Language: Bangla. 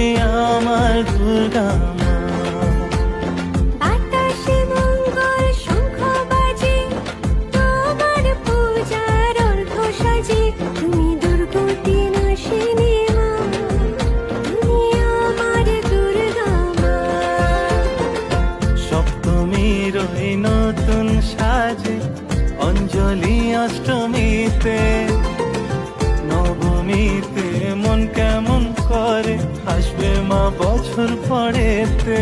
তুমি আমার দুর্গা মা। বাতাসে মঙ্গল শঙ্খ বাজে, তোমার পূজার অর্ঘ সাজে। তুমি দুর্গতি নাশিনী মা, তুমি আমার দুর্গা মা। সপ্তমীর ওই নতুন সাজে, অঞ্জলি অষ্টমীতে, নবমীতে মন কেমন করে, আসবে মা বছর পরেতে।